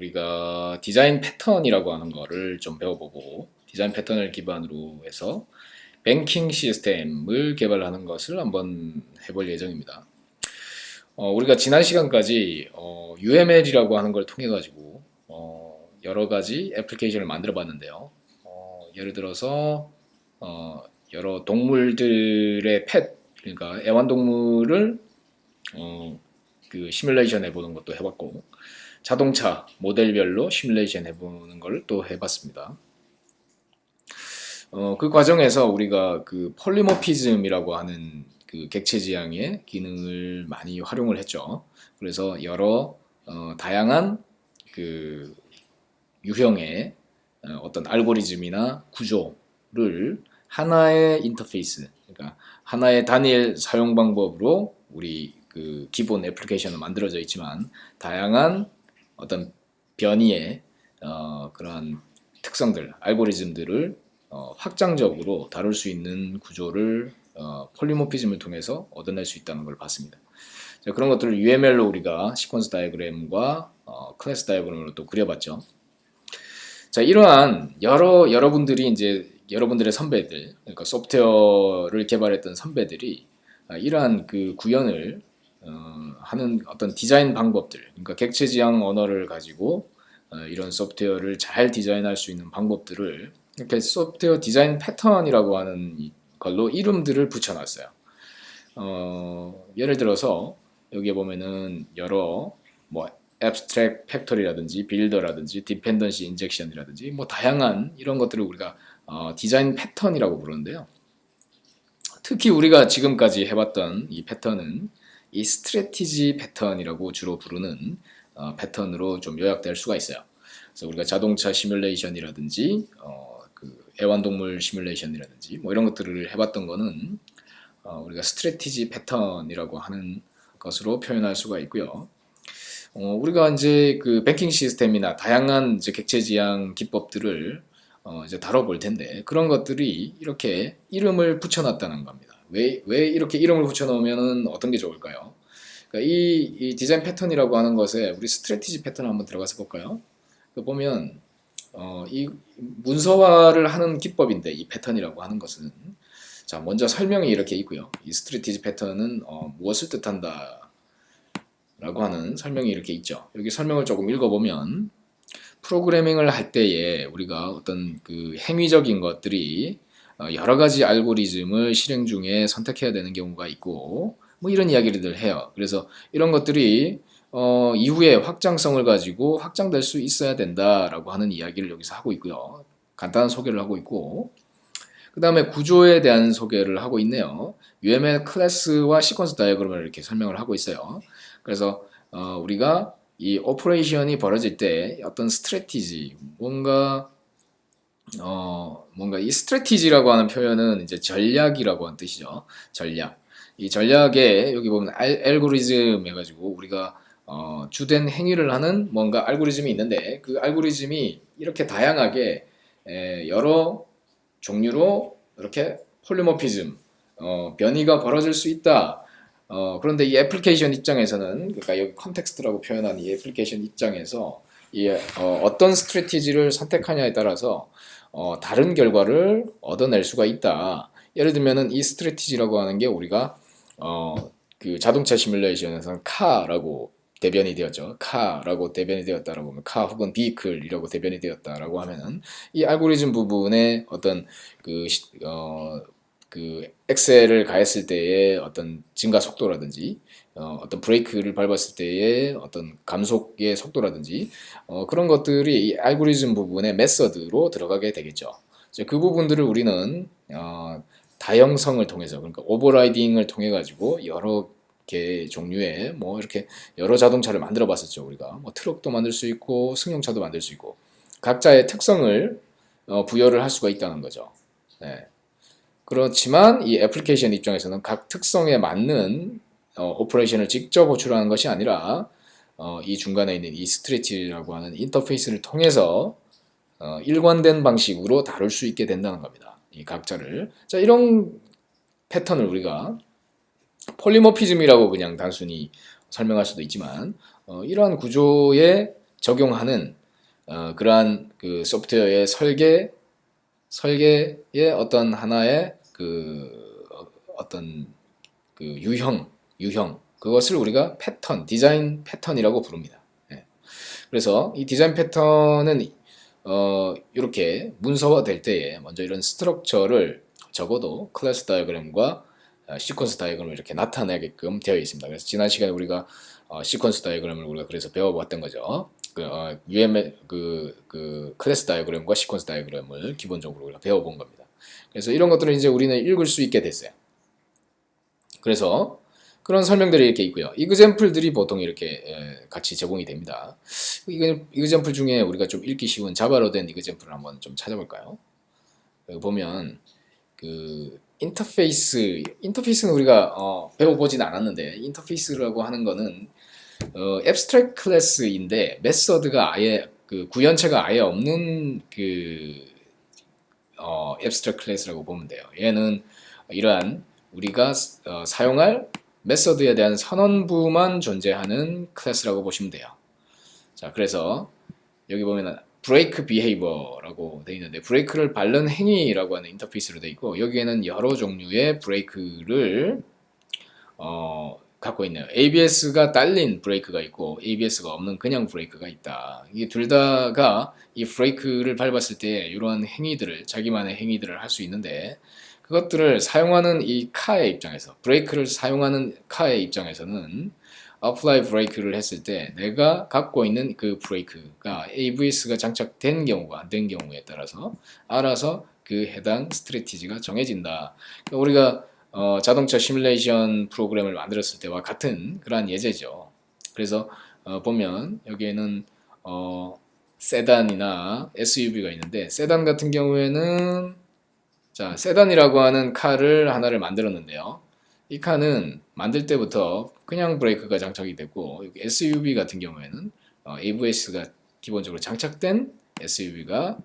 우리가 디자인 패턴이라고 하는 거를 좀 배워보고 디자인 패턴을 기반으로 해서 뱅킹 시스템을 개발하는 것을 한번 해볼 예정입니다. 우리가 지난 시간까지 UML이라고 하는 걸 통해 가지고 여러 가지 애플리케이션을 만들어 봤는데요. 예를 들어서 여러 동물들의 그러니까 애완동물을 그 시뮬레이션 해보는 것도 해봤고, 자동차 모델별로 시뮬레이션 해보는 걸 또 해봤습니다. 그 과정에서 우리가 그 폴리모피즘이라고 하는 그 객체 지향의 기능을 많이 활용을 했죠. 그래서 여러 다양한 그 유형의 어떤 알고리즘이나 구조를 하나의 인터페이스, 그러니까 하나의 단일 사용 방법으로 우리 그 기본 애플리케이션은 만들어져 있지만 다양한 어떤 변이의 그러한 특성들, 알고리즘들을 확장적으로 다룰 수 있는 구조를 폴리모피즘을 통해서 얻어낼 수 있다는 걸 봤습니다. 자, 그런 것들을 UML로 우리가 시퀀스 다이어그램과 클래스 다이어그램으로 또 그려봤죠. 자, 이러한 여러분들이 이제 여러분들의 선배들, 그러니까 소프트웨어를 개발했던 선배들이 이러한 그 구현을 하는 어떤 디자인 방법들, 그러니까 객체 지향 언어를 가지고 이런 소프트웨어를 잘 디자인할 수 있는 방법들을 이렇게 소프트웨어 디자인 패턴이라고 하는 걸로 이름들을 붙여놨어요. 예를 들어서 여기에 보면은 여러 뭐 abstract 팩토리라든지 빌더라든지 디펜던시 인젝션이라든지 뭐 다양한 이런 것들을 우리가 디자인 패턴이라고 부르는데요. 특히 우리가 지금까지 해봤던 이 패턴은 이 스트래티지 패턴이라고 주로 부르는 패턴으로 좀 요약될 수가 있어요. 그래서 우리가 자동차 시뮬레이션이라든지 그 애완동물 시뮬레이션이라든지 뭐 이런 것들을 해봤던 거는 우리가 스트래티지 패턴이라고 하는 것으로 표현할 수가 있고요. 우리가 이제 그 뱅킹 시스템이나 다양한 이제 객체 지향 기법들을 이제 다뤄볼 텐데 그런 것들이 이렇게 이름을 붙여놨다는 겁니다. 왜 이렇게 이름을 붙여놓으면 어떤 게 좋을까요? 그러니까 이 디자인 패턴이라고 하는 것에 우리 스트래티지 패턴 한번 들어가서 볼까요? 그 보면 이 문서화를 하는 기법인데 이 패턴이라고 하는 것은 자 먼저 설명이 이렇게 있고요. 이 스트래티지 패턴은 무엇을 뜻한다 라고 하는 설명이 이렇게 있죠. 여기 설명을 조금 읽어보면 프로그래밍을 할 때에 우리가 어떤 그 행위적인 것들이 여러 가지 알고리즘을 실행 중에 선택해야 되는 경우가 있고 뭐 이런 이야기를 해요. 그래서 이런 것들이 이후에 확장성을 가지고 확장될 수 있어야 된다라고 하는 이야기를 여기서 하고 있고요. 간단한 소개를 하고 있고 그 다음에 구조에 대한 소개를 하고 있네요. UML 클래스와 시퀀스 다이어그램을 이렇게 설명을 하고 있어요. 그래서 우리가 이 오퍼레이션이 벌어질 때 어떤 스트래티지, 뭔가 이 스트래티지라고 하는 표현은 이제 전략이라고 하는 뜻이죠. 전략. 이 전략에 여기 보면 알고리즘 해가지고 우리가 주된 행위를 하는 뭔가 알고리즘이 있는데 그 알고리즘이 이렇게 다양하게 여러 종류로 이렇게 폴리모피즘, 변이가 벌어질 수 있다. 그런데 이 애플리케이션 입장에서는 그러니까 여기 컨텍스트라고 표현한 이 애플리케이션 입장에서 이 어떤 스트래티지를 선택하냐에 따라서 다른 결과를 얻어낼 수가 있다. 예를 들면은 이 스트래티지라고 하는 게 우리가 그 자동차 시뮬레이션에서는 카라고 대변이 되었죠. 카라고 대변이 되었다라고 하면 카 혹은 비클이라고 대변이 되었다라고 하면은 이 알고리즘 부분에 어떤 그 엑셀을 가했을 때의 어떤 증가 속도라든지 어떤 브레이크를 밟았을 때의 어떤 감속의 속도라든지 그런 것들이 이 알고리즘 부분의 메서드로 들어가게 되겠죠. 이제 그 부분들을 우리는 다형성을 통해서 그러니까 오버라이딩을 통해 가지고 여러 개 종류의 뭐 이렇게 여러 자동차를 만들어 봤었죠. 우리가 뭐 트럭도 만들 수 있고 승용차도 만들 수 있고 각자의 특성을 부여를 할 수가 있다는 거죠. 네. 그렇지만 이 애플리케이션 입장에서는 각 특성에 맞는 오퍼레이션을 직접 호출하는 것이 아니라 이 중간에 있는 이 스트레치라고 하는 인터페이스를 통해서 일관된 방식으로 다룰 수 있게 된다는 겁니다. 이 각자를. 자, 이런 패턴을 우리가 폴리모피즘이라고 그냥 단순히 설명할 수도 있지만 이러한 구조에 적용하는 그러한 그 소프트웨어의 설계의 어떤 하나의 그 어떤 그 유형 그것을 우리가 패턴, 디자인 패턴이라고 부릅니다. 예. 그래서 이 디자인 패턴은 이렇게 문서화 될 때에 먼저 이런 스트럭처를 적어도 클래스 다이어그램과 시퀀스 다이어그램을 이렇게 나타내게끔 되어 있습니다. 그래서 지난 시간에 우리가 시퀀스 다이어그램을 우리가 그래서 배워봤던 거죠. UML 그 클래스 다이어그램과 시퀀스 다이어그램을 기본적으로 우리가 배워본 겁니다. 그래서 이런 것들을 이제 우리는 읽을 수 있게 됐어요. 그래서 그런 설명들이 이렇게 있고요. 이그젬플들이 보통 이렇게 같이 제공이 됩니다. 이그젬플 중에 우리가 좀 읽기 쉬운 자바로 된 이그젬플을 한번 좀 찾아볼까요? 여기 보면 그 인터페이스는 우리가 배워보진 않았는데 인터페이스라고 하는 거는 앱스트랙트 클래스인데 메서드가 아예 그 구현체가 아예 없는 그 앱스트랙트 클래스라고 보면 돼요. 얘는 이러한 우리가 사용할 메서드에 대한 선언부만 존재하는 클래스라고 보시면 돼요. 자, 그래서 여기 보면은 브레이크 비헤이버라고 되어 있는데 브레이크를 밟는 행위라고 하는 인터페이스로 되어 있고 여기에는 여러 종류의 브레이크를 갖고 있네요. ABS가 딸린 브레이크가 있고 ABS가 없는 그냥 브레이크가 있다. 이게 둘 다가 이 브레이크를 밟았을 때 이러한 행위들을 자기만의 행위들을 할 수 있는데 그것들을 사용하는 이 카의 입장에서 브레이크를 사용하는 카의 입장에서는 apply 브레이크를 했을 때 내가 갖고 있는 그 브레이크가 ABS가 장착된 경우가 안 된 경우에 따라서 알아서 그 해당 스트래티지가 정해진다. 그러니까 우리가 자동차 시뮬레이션 프로그램을 만들었을 때와 같은 그러한 예제죠. 그래서 보면 여기에는 세단이나 SUV가 있는데 세단 같은 경우에는 자, 세단이라고 하는 카를 하나를 만들었는데요. 이 카는 만들 때부터 그냥 브레이크가 장착이 되고 여기 SUV 같은 경우에는 ABS가 기본적으로 장착된 SUV가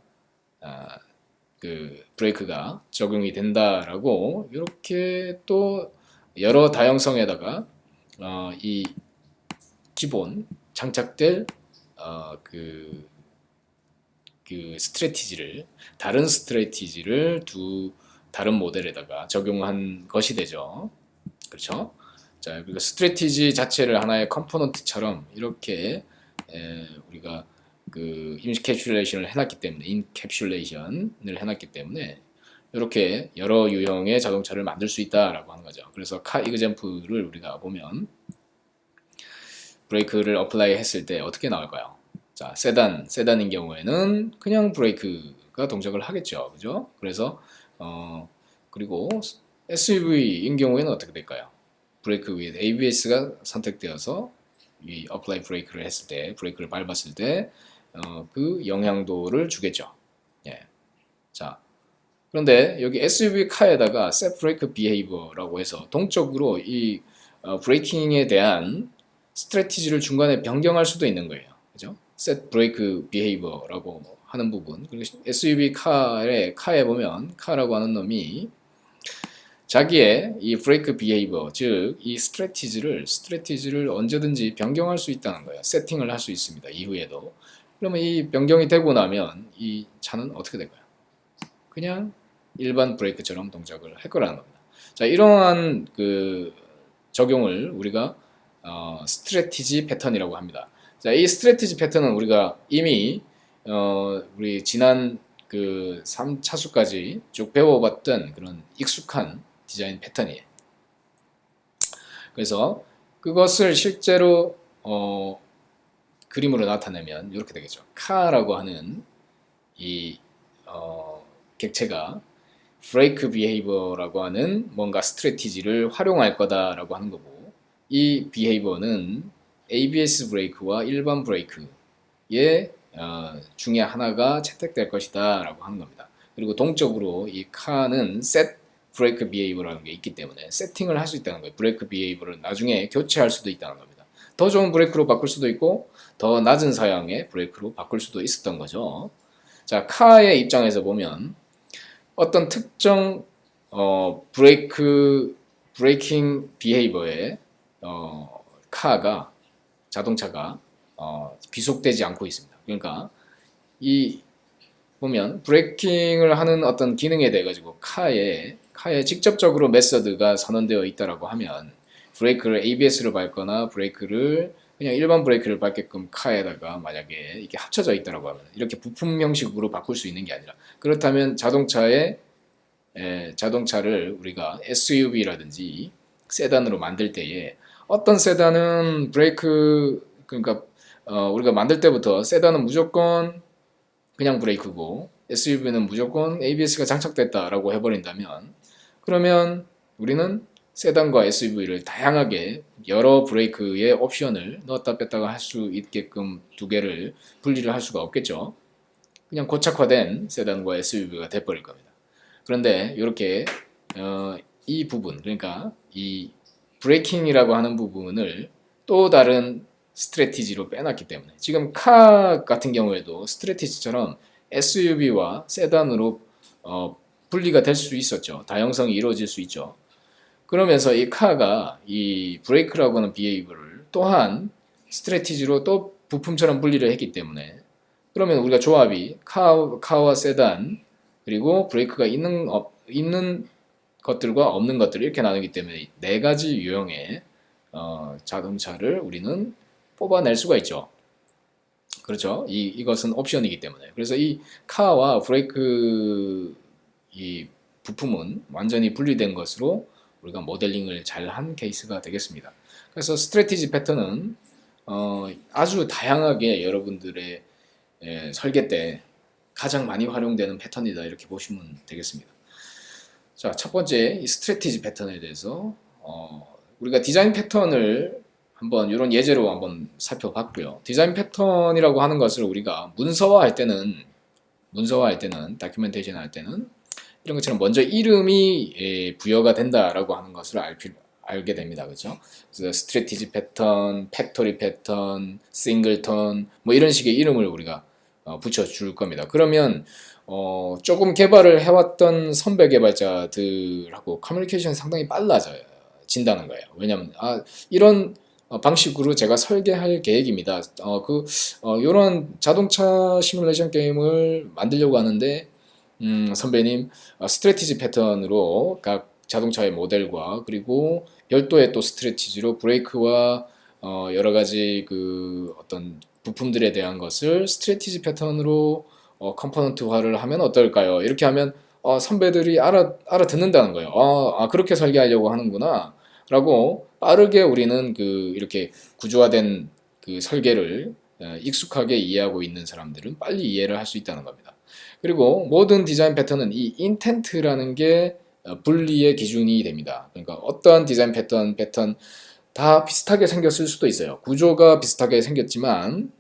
그 브레이크가 적용이 된다라고 이렇게 또 여러 다양성에다가 이 기본 장착될 그 스트래티지를 다른 스트래티지를 다른 모델에다가 적용한 것이 되죠. 그렇죠? 자, 그러니까 스트래티지 자체를 하나의 컴포넌트처럼 이렇게 우리가 그 인캡슐레이션을 해놨기 때문에 인캡슐레이션을 해놨기 때문에 이렇게 여러 유형의 자동차를 만들 수 있다라고 하는 거죠. 그래서 카 이그젬플을 우리가 보면 브레이크를 어플라이 했을 때 어떻게 나올까요? 자, 세단인 경우에는 그냥 브레이크가 동작을 하겠죠. 그죠? 그래서 그리고 SUV인 경우에는 어떻게 될까요? 브레이크 위에 ABS가 선택되어서 이 어플라이 브레이크를 했을 때 브레이크를 밟았을 때 그 영향도를 주겠죠. 예. 자, 그런데 여기 SUV 카에다가 set brake behavior라고 해서 동적으로 이 브레이킹에 대한 스트래티지를 중간에 변경할 수도 있는 거예요. 그죠? set brake behavior라고 하는 부분. 그리고 SUV 카에 보면 카라고 하는 놈이 자기의 이 브레이크 비헤이버, 즉 이 스트래티지를 언제든지 변경할 수 있다는 거예요. 세팅을 할 수 있습니다. 이후에도. 그러면 이 변경이 되고 나면 이 차는 어떻게 될까요? 그냥 일반 브레이크처럼 동작을 할 거라는 겁니다. 자, 이러한 그 적용을 우리가 스트래티지 패턴이라고 합니다. 자, 이 스트래티지 패턴은 우리가 이미 우리 지난 그 3차수까지 쭉 배워봤던 그런 익숙한 디자인 패턴이에요. 그래서 그것을 실제로 그림으로 나타내면 이렇게 되겠죠. 카라고 하는 이 객체가 브레이크 비헤이버라고 하는 뭔가 스트래티지를 활용할 거다라고 하는 거고 이 비헤이버는 ABS 브레이크와 일반 브레이크의 중에 하나가 채택될 것이다 라고 하는 겁니다. 그리고 동적으로 이 카는 set 브레이크 비헤이버라는 게 있기 때문에 세팅을 할 수 있다는 거예요. 브레이크 비헤이버를 나중에 교체할 수도 있다는 겁니다. 더 좋은 브레이크로 바꿀 수도 있고 더 낮은 사양의 브레이크로 바꿀 수도 있었던 거죠. 자, 카의 입장에서 보면 어떤 특정 브레이킹 비헤이버에 자동차가 귀속되지 않고 있습니다. 그러니까 이 보면 브레이킹을 하는 어떤 기능에 대해 가지고 카에 직접적으로 메서드가 선언되어 있다라고 하면 브레이크를 ABS로 밟거나 브레이크를 그냥 일반 브레이크를 밟게끔 카에다가 만약에 이게 합쳐져 있다라고 하면 이렇게 부품 형식으로 바꿀 수 있는 게 아니라, 그렇다면 자동차를 우리가 SUV라든지 세단으로 만들 때에 어떤 세단은 브레이크, 그러니까 우리가 만들 때부터 세단은 무조건 그냥 브레이크고 SUV는 무조건 ABS가 장착됐다라고 해버린다면, 그러면 우리는 세단과 SUV를 다양하게 여러 브레이크의 옵션을 넣었다 뺐다가 할 수 있게끔 두 개를 분리를 할 수가 없겠죠. 그냥 고착화된 세단과 SUV가 돼버릴 겁니다. 그런데 이렇게 이 부분, 그러니까 이 브레이킹이라고 하는 부분을 또 다른 스트래티지로 빼놨기 때문에 지금 카 같은 경우에도 스트래티지처럼 SUV와 세단으로 분리가 될 수 있었죠. 다형성이 이루어질 수 있죠. 그러면서 이 카가 이 브레이크라고 하는 비헤이브를 또한 스트래티지로 또 부품처럼 분리를 했기 때문에, 그러면 우리가 조합이 카와 세단 그리고 브레이크가 있는 것들과 없는 것들 이렇게 나누기 때문에 네 가지 유형의 자동차를 우리는 뽑아낼 수가 있죠. 그렇죠? 이것은 옵션이기 때문에. 그래서 이 카와 브레이크 이 부품은 완전히 분리된 것으로 우리가 모델링을 잘 한 케이스가 되겠습니다. 그래서 스트래티지 패턴은 아주 다양하게 여러분들의 설계 때 가장 많이 활용되는 패턴이다, 이렇게 보시면 되겠습니다. 자, 첫 번째 이 스트래티지 패턴에 대해서 우리가 디자인 패턴을 한번 이런 예제로 한번 살펴봤고요. 디자인 패턴이라고 하는 것을 우리가 문서화할 때는 다큐멘테이션 할 때는 이런 것처럼 먼저 이름이 부여가 된다라고 하는 것을 알게 됩니다. 그렇죠? 그래서 스트래티지 패턴, 팩토리 패턴, 싱글턴 뭐 이런 식의 이름을 우리가 붙여줄 겁니다. 그러면 조금 개발을 해왔던 선배 개발자들하고 커뮤니케이션이 상당히 빨라진다는 거예요. 왜냐하면 이런 방식으로 제가 설계할 계획입니다. 이런 자동차 시뮬레이션 게임을 만들려고 하는데 선배님 스트래티지 패턴으로 각 자동차의 모델과 그리고 별도의 또 스트래티지로 브레이크와 여러 가지 그 어떤 부품들에 대한 것을 스트래티지 패턴으로 컴포넌트화를 하면 어떨까요? 이렇게 하면 선배들이 알아듣는다는 거예요. 그렇게 설계하려고 하는구나 라고 빠르게 우리는 이렇게 구조화된 그 설계를 익숙하게 이해하고 있는 사람들은 빨리 이해를 할 수 있다는 겁니다. 그리고 모든 디자인 패턴은 이 인텐트라는 게 분리의 기준이 됩니다. 그러니까 어떠한 디자인 패턴 다 비슷하게 생겼을 수도 있어요. 구조가 비슷하게 생겼지만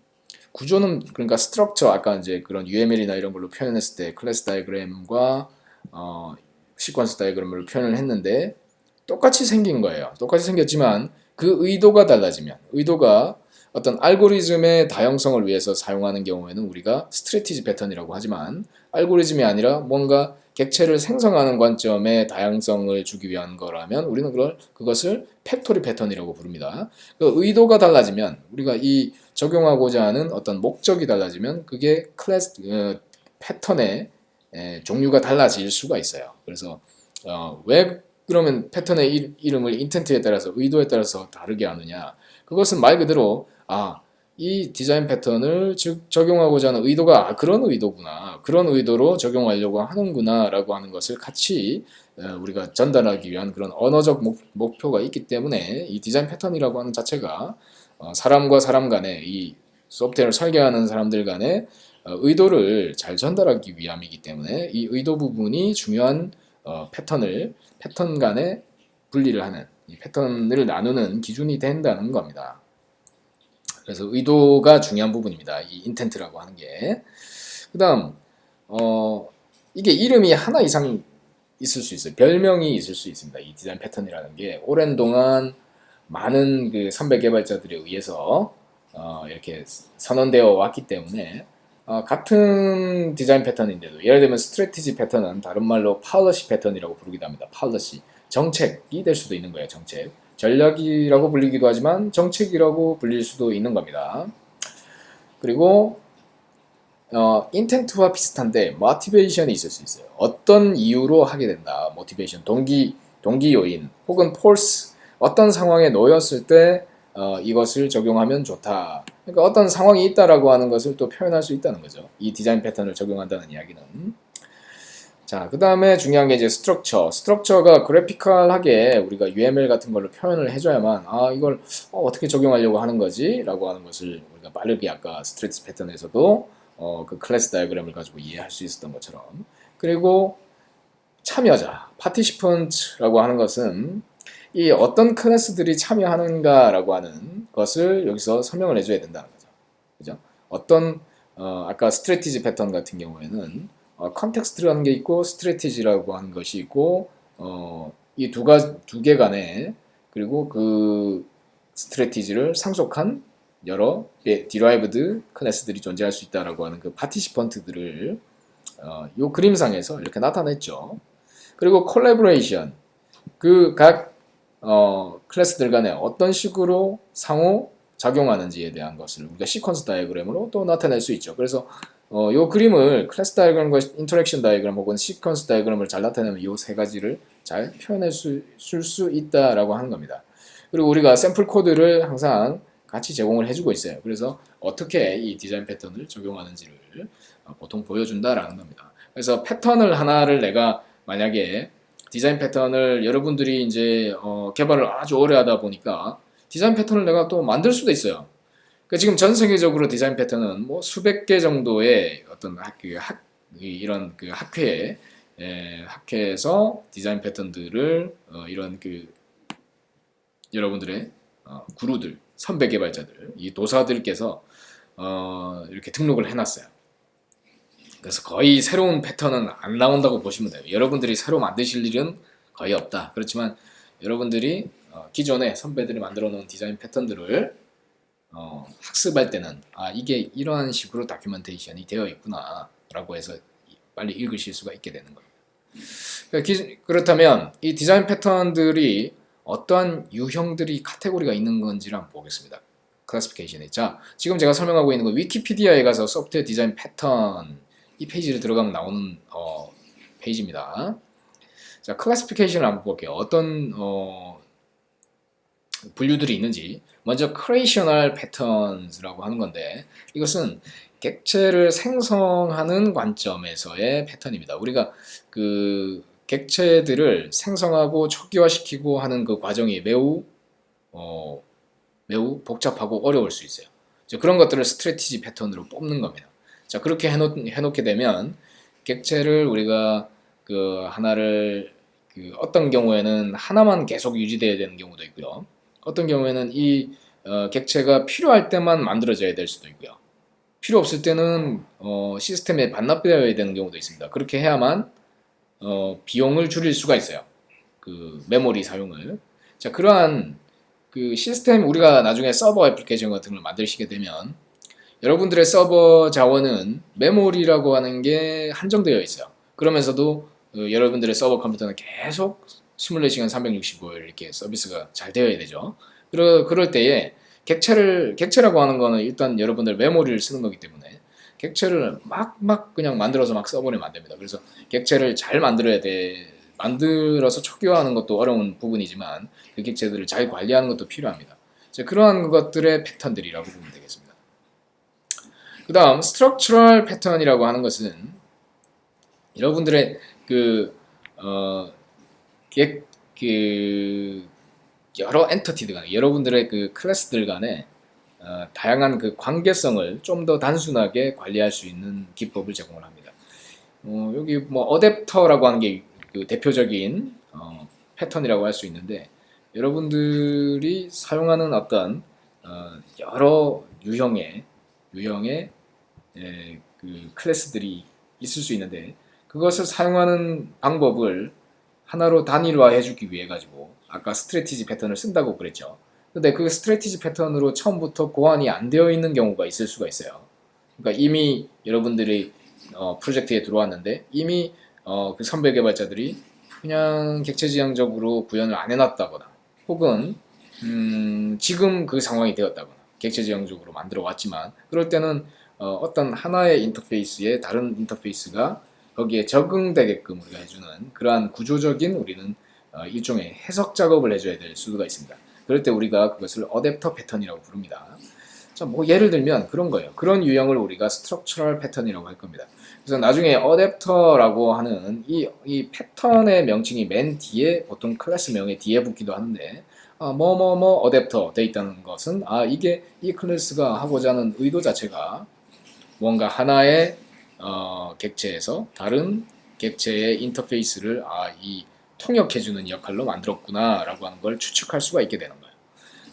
구조는, 그러니까 스트럭처, 아까 이제 그런 UML이나 이런 걸로 표현했을 때 클래스 다이그램과 시퀀스 다이그램을 표현을 했는데 똑같이 생긴 거예요. 똑같이 생겼지만 그 의도가 달라지면, 의도가 어떤 알고리즘의 다형성을 위해서 사용하는 경우에는 우리가 스트래티지 패턴이라고 하지만, 알고리즘이 아니라 뭔가 객체를 생성하는 관점의 다양성을 주기 위한 거라면 우리는 그것을 팩토리 패턴이라고 부릅니다. 그 의도가 달라지면, 우리가 이 적용하고자 하는 어떤 목적이 달라지면 그게 패턴의 종류가 달라질 수가 있어요. 그래서 왜 그러면 패턴의 이름을 인텐트에 따라서, 의도에 따라서 다르게 하느냐? 그것은 말 그대로 이 디자인 패턴을 적용하고자 하는 의도가 그런 의도구나, 그런 의도로 적용하려고 하는구나 라고 하는 것을 같이 우리가 전달하기 위한 그런 언어적 목표가 있기 때문에 이 디자인 패턴이라고 하는 자체가 사람과 사람 간에, 이 소프트웨어를 설계하는 사람들 간의 의도를 잘 전달하기 위함이기 때문에 이 의도 부분이 중요한 패턴 간의 분리를 하는, 이 패턴을 나누는 기준이 된다는 겁니다. 그래서 의도가 중요한 부분입니다. 이 인텐트라고 하는 게. 그 다음 이게 이름이 하나 이상 있을 수 있어요. 별명이 있을 수 있습니다. 이 디자인 패턴이라는 게 오랜 동안 많은 그 선배 개발자들에 의해서 이렇게 선언되어 왔기 때문에 같은 디자인 패턴인데도, 예를 들면 스트래티지 패턴은 다른 말로 팔러시 패턴이라고 부르기도 합니다. 팔러시, 정책이 될 수도 있는 거예요. 정책, 전략이라고 불리기도 하지만 정책이라고 불릴 수도 있는 겁니다. 그리고 인텐트와 비슷한데 모티베이션이 있을 수 있어요. 어떤 이유로 하게 된다. 모티베이션, 동기 요인 혹은 폴스, 어떤 상황에 놓였을 때 이것을 적용하면 좋다. 그러니까 어떤 상황이 있다라고 하는 것을 또 표현할 수 있다는 거죠. 이 디자인 패턴을 적용한다는 이야기는. 자, 그 다음에 중요한 게 이제 스트럭처. 스트럭처가 그래피컬하게 우리가 UML 같은 걸로 표현을 해줘야만 이걸 어떻게 적용하려고 하는 거지? 라고 하는 것을 우리가 빠르게 아까 스트레치 패턴에서도 그 클래스 다이어그램을 가지고 이해할 수 있었던 것처럼. 그리고 참여자, 파티시펀트라고 하는 것은 이 어떤 클래스들이 참여하는가라고 하는 것을 여기서 설명을 해줘야 된다는 거죠. 그죠? 어떤 아까 스트래티지 패턴 같은 경우에는 컨텍스트라는 게 있고 스트래티지라고 하는 것이 있고 이 두 개 간에 그리고 그 스트래티지를 상속한 여러 derived 클래스들이 존재할 수 있다라고 하는 그 파티시펀트들을 이 그림상에서 이렇게 나타냈죠. 그리고 콜라보레이션, 그 각 클래스들 간에 어떤 식으로 상호 작용하는지에 대한 것을 우리가 시퀀스 다이어그램으로 또 나타낼 수 있죠. 그래서 이 그림을 클래스 다이어그램과 인터랙션 다이어그램 혹은 시퀀스 다이어그램을 잘 나타내면 이 세 가지를 잘 표현할 수 있다라고 하는 겁니다. 그리고 우리가 샘플 코드를 항상 같이 제공을 해주고 있어요. 그래서 어떻게 이 디자인 패턴을 적용하는지를 보통 보여준다라는 겁니다. 그래서 패턴을 하나를 내가 만약에 디자인 패턴을 여러분들이 이제 개발을 아주 오래 하다 보니까 디자인 패턴을 내가 또 만들 수도 있어요. 그러니까 지금 전 세계적으로 디자인 패턴은 뭐 수백 개 정도의 어떤 이런 그 학회에서 디자인 패턴들을 이런 그 여러분들의 구루들, 선배 개발자들, 이 도사들께서 이렇게 등록을 해놨어요. 그래서 거의 새로운 패턴은 안 나온다고 보시면 돼요. 여러분들이 새로 만드실 일은 거의 없다. 그렇지만 여러분들이 기존에 선배들이 만들어 놓은 디자인 패턴들을 학습할 때는 이게 이러한 식으로 다큐멘테이션이 되어 있구나 라고 해서 빨리 읽으실 수가 있게 되는 거예요. 그렇다면 이 디자인 패턴들이 어떠한 유형들이 카테고리가 있는 건지를 한번 보겠습니다. 클래시피케이션에. 자, 지금 제가 설명하고 있는 건 위키피디아에 가서 소프트웨어 디자인 패턴 이 페이지를 들어가면 나오는 페이지입니다. 자, 클래시피케이션을 한번 볼게요. 어떤 분류들이 있는지. 먼저 creational patterns라고 하는 건데 이것은 객체를 생성하는 관점에서의 패턴입니다. 우리가 그 객체들을 생성하고 초기화시키고 하는 그 과정이 매우 복잡하고 어려울 수 있어요. 그런 것들을 스트래티지 패턴으로 뽑는 겁니다. 자, 그렇게 해놓게 되면 객체를 우리가 그 하나를 어떤 경우에는 하나만 계속 유지되어야 되는 경우도 있고요. 어떤 경우에는 이 객체가 필요할 때만 만들어져야 될 수도 있고요. 필요 없을 때는 시스템에 반납되어야 되는 경우도 있습니다. 그렇게 해야만 비용을 줄일 수가 있어요. 그 메모리 사용을. 자, 그러한 그 시스템 우리가 나중에 서버 애플리케이션 같은 걸 만드시게 되면 여러분들의 서버 자원은 메모리라고 하는 게 한정되어 있어요. 그러면서도 여러분들의 서버 컴퓨터는 계속 24시간 365일 이렇게 서비스가 잘 되어야 되죠. 그럴 때에 객체라고 하는 거는 일단 여러분들 메모리를 쓰는 거기 때문에 객체를 막 그냥 만들어서 막 써버리면 안 됩니다. 그래서 객체를 잘 만들어서 초기화하는 것도 어려운 부분이지만 그 객체들을 잘 관리하는 것도 필요합니다. 그러한 것들의 패턴들이라고 보면 되겠습니다. 그 다음 스트럭처럴 패턴이라고 하는 것은 여러분들의 여러 엔터티들 간에 여러분들의 그 클래스들 간에 다양한 그 관계성을 좀 더 단순하게 관리할 수 있는 기법을 제공을 합니다. 여기 뭐 어댑터라고 하는 게 그 대표적인 패턴이라고 할 수 있는데 여러분들이 사용하는 어떤 여러 유형의 그 클래스들이 있을 수 있는데 그것을 사용하는 방법을 하나로 단일화해 주기 위해 가지고 아까 스트래티지 패턴을 쓴다고 그랬죠. 근데 그 스트래티지 패턴으로 처음부터 고안이 안 되어 있는 경우가 있을 수가 있어요. 그러니까 이미 여러분들이 프로젝트에 들어왔는데 이미 그 선배 개발자들이 그냥 객체지향적으로 구현을 안 해놨다거나 혹은 지금 그 상황이 되었다거나 객체지향적으로 만들어 왔지만 그럴 때는 어떤 하나의 인터페이스에 다른 인터페이스가 거기에 적응되게끔 우리가 해주는 그러한 구조적인 우리는 일종의 해석 작업을 해줘야 될 수가 있습니다. 그럴 때 우리가 그것을 어댑터 패턴이라고 부릅니다. 자, 뭐 예를 들면 그런 거예요. 그런 유형을 우리가 스트럭처럴 패턴이라고 할 겁니다. 그래서 나중에 어댑터라고 하는 이 패턴의 명칭이 맨 뒤에 보통 클래스명의 뒤에 붙기도 하는데 뭐뭐뭐 어댑터 돼 있다는 것은 이게 이 클래스가 하고자 하는 의도 자체가 뭔가 하나의 객체에서 다른 객체의 인터페이스를 이 통역해주는 역할로 만들었구나 라고 하는 걸 추측할 수가 있게 되는 거예요.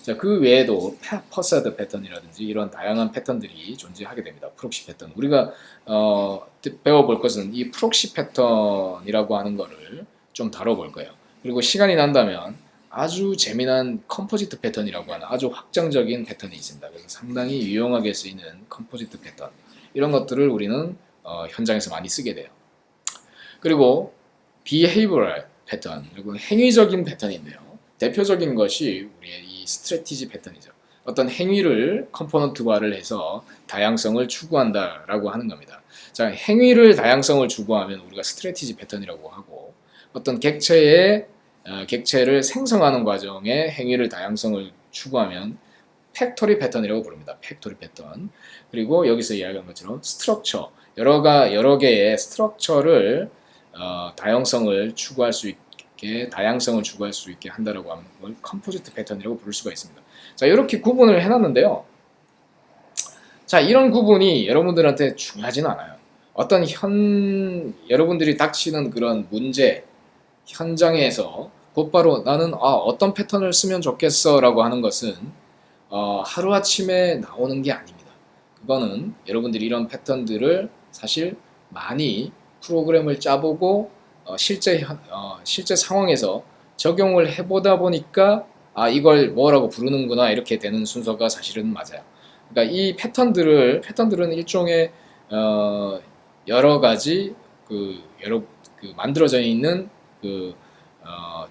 자, 그 외에도 퍼사드 패턴이라든지 이런 다양한 패턴들이 존재하게 됩니다. 프록시 패턴. 우리가 배워볼 것은 이 프록시 패턴이라고 하는 거를 좀 다뤄볼 거예요. 그리고 시간이 난다면 아주 재미난 컴포지트 패턴이라고 하는 아주 확장적인 패턴이 있습니다. 그래서 상당히 유용하게 쓰이는 컴포지트 패턴. 이런 것들을 우리는 현장에서 많이 쓰게 돼요. 그리고 behavioral 패턴, 그리고 행위적인 패턴인데요. 대표적인 것이 우리의 이 스트래티지 패턴이죠. 어떤 행위를 컴포넌트화를 해서 다양성을 추구한다라고 하는 겁니다. 자, 행위를 다양성을 추구하면 우리가 스트래티지 패턴이라고 하고 어떤 객체를 생성하는 과정에 행위를 다양성을 추구하면 팩토리 패턴이라고 부릅니다. 팩토리 패턴. 그리고 여기서 이야기한 것처럼 스트럭처, 여러 개의 스트럭처를 다양성을 추구할 수 있게 한다라고 하는 걸 컴포지트 패턴이라고 부를 수가 있습니다. 자, 이렇게 구분을 해놨는데요. 자, 이런 구분이 여러분들한테 중요하진 않아요. 어떤 여러분들이 닥치는 그런 문제, 현장에서 곧바로 나는 어떤 패턴을 쓰면 좋겠어라고 하는 것은 하루아침에 나오는 게 아닙니다. 그거는 여러분들이 이런 패턴들을 사실 많이 프로그램을 짜보고 실제 상황에서 적용을 해보다 보니까 이걸 뭐라고 부르는구나 이렇게 되는 순서가 사실은 맞아요. 그러니까 이 패턴들은 일종의 여러 가지 만들어져 있는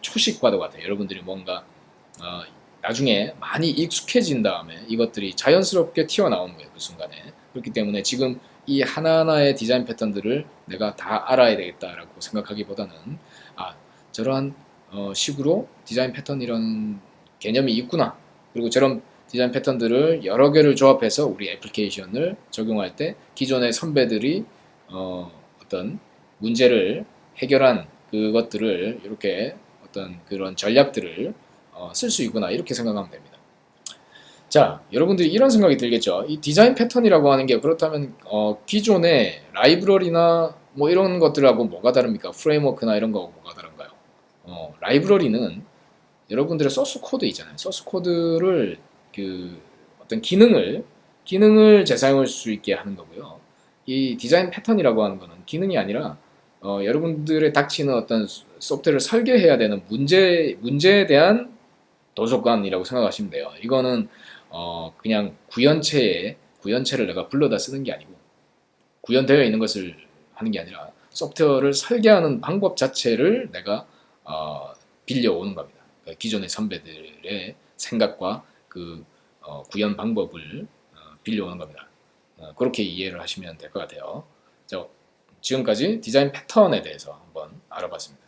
초식과도 같아요. 여러분들이 뭔가 나중에 많이 익숙해진 다음에 이것들이 자연스럽게 튀어나오는 거예요. 그 순간에. 그렇기 때문에 지금 이 하나하나의 디자인 패턴들을 내가 다 알아야 되겠다라고 생각하기보다는 저러한 식으로 디자인 패턴이라는 개념이 있구나. 그리고 저런 디자인 패턴들을 여러 개를 조합해서 우리 애플리케이션을 적용할 때 기존의 선배들이 어떤 문제를 해결한 그것들을 이렇게 어떤 그런 전략들을 쓸 수 있구나 이렇게 생각하면 됩니다. 자, 여러분들이 이런 생각이 들겠죠. 이 디자인 패턴이라고 하는 게 그렇다면 기존의 라이브러리나 뭐 이런 것들하고 뭐가 다릅니까? 프레임워크나 이런 거하고 뭐가 다른가요? 라이브러리는 여러분들의 소스 코드 있잖아요. 소스 코드를 어떤 기능을 재사용할 수 있게 하는 거고요. 이 디자인 패턴이라고 하는 거는 기능이 아니라 여러분들의 닥치는 어떤 소프트웨어를 설계해야 되는 문제에 대한 도서관이라고 생각하시면 돼요. 이거는 그냥 구현체를 내가 불러다 쓰는 게 아니고 구현되어 있는 것을 하는 게 아니라 소프트웨어를 설계하는 방법 자체를 내가 빌려오는 겁니다. 그러니까 기존의 선배들의 생각과 그 구현 방법을 빌려오는 겁니다. 그렇게 이해를 하시면 될 것 같아요. 자, 지금까지 디자인 패턴에 대해서 한번 알아봤습니다.